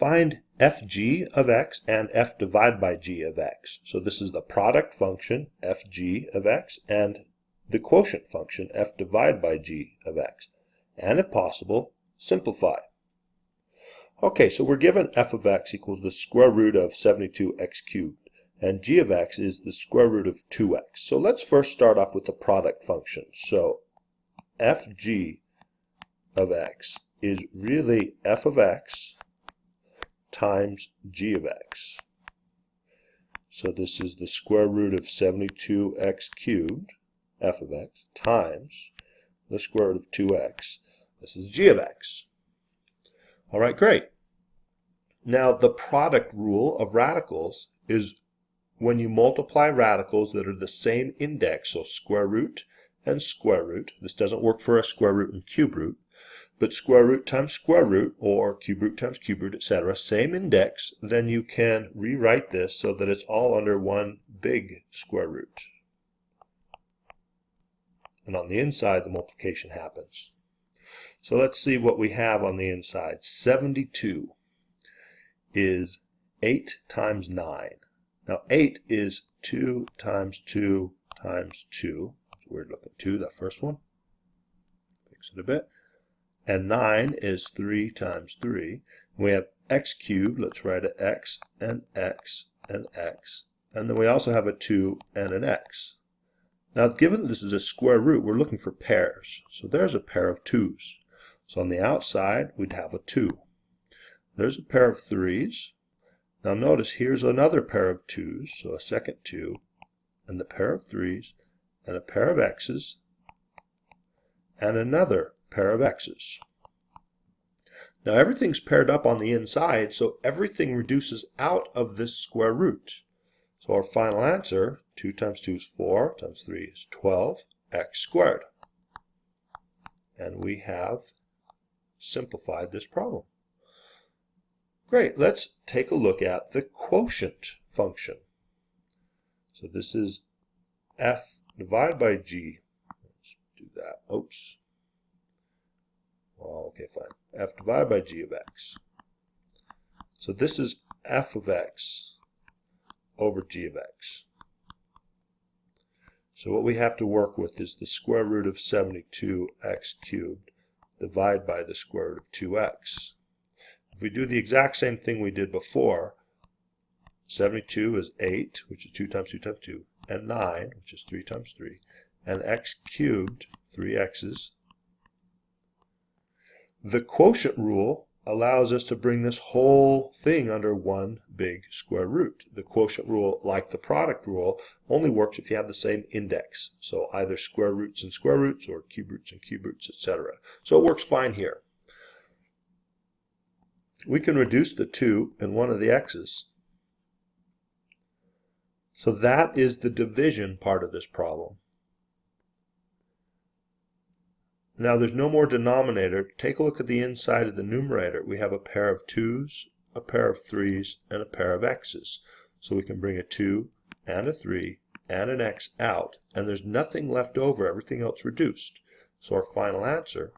find fg of x and f divided by g of x. So this is the product function fg of x and the quotient function f divided by g of x. And if possible, simplify. Okay, so we're given f of x equals the square root of 72x cubed, and g of x is the square root of 2x. So let's first start off with the product function. So fg of x is really f of x times g of x. So this is the square root of 72x cubed, f of x, times the square root of 2x. This is g of x. All right, great. Now the product rule of radicals is when you multiply radicals that are the same index, so square root and square root. This doesn't work for a square root and cube root, but square root times square root or cube root times cube root, etc., same index, then you can rewrite this so that it's all under one big square root. And on the inside, the multiplication happens. So let's see what we have on the inside. 72 is 8 times 9. Now 8 is 2 times 2 times 2. It's weird looking 2, that first one. Fix it a bit. And 9 is 3 times 3. We have x cubed. Let's write an x and x and x. And then we also have a 2 and an x. Now given that this is a square root, we're looking for pairs. So there's a pair of 2's. So on the outside, we'd have a 2. There's a pair of 3's. Now notice here's another pair of 2's, so a second 2, and the pair of 3's, and a pair of x's, and another pair of x's. Now everything's paired up on the inside, so everything reduces out of this square root. So our final answer, 2 times 2 is 4, times 3 is 12, x squared. And we have simplified this problem. Great, let's take a look at the quotient function. So this is f divided by g. Let's do that. Oops. Oh, okay, fine. F divided by g of x. So this is f of x over g of x. So what we have to work with is the square root of 72x cubed divided by the square root of 2x. If we do the exact same thing we did before, 72 is 8, which is 2 times 2 times 2, and 9, which is 3 times 3, and x cubed, 3x's. The quotient rule allows us to bring this whole thing under one big square root. The quotient rule, like the product rule, only works if you have the same index. So either square roots and square roots or cube roots and cube roots, etc. So it works fine here. We can reduce the 2 and one of the x's. So that is the division part of this problem. Now there's no more denominator. Take a look at the inside of the numerator. We have a pair of 2's, a pair of 3's, and a pair of x's. So we can bring a 2 and a 3 and an x out, and there's nothing left over, everything else reduced. So our final answer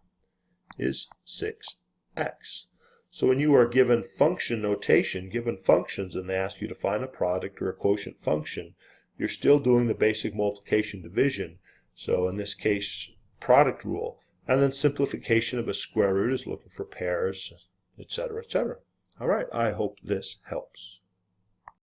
is 6x. So when you are given function notation, given functions, and they ask you to find a product or a quotient function, you're still doing the basic multiplication division. So in this case, product rule. And then simplification of a square root is looking for pairs, etc., etc. All right, I hope this helps.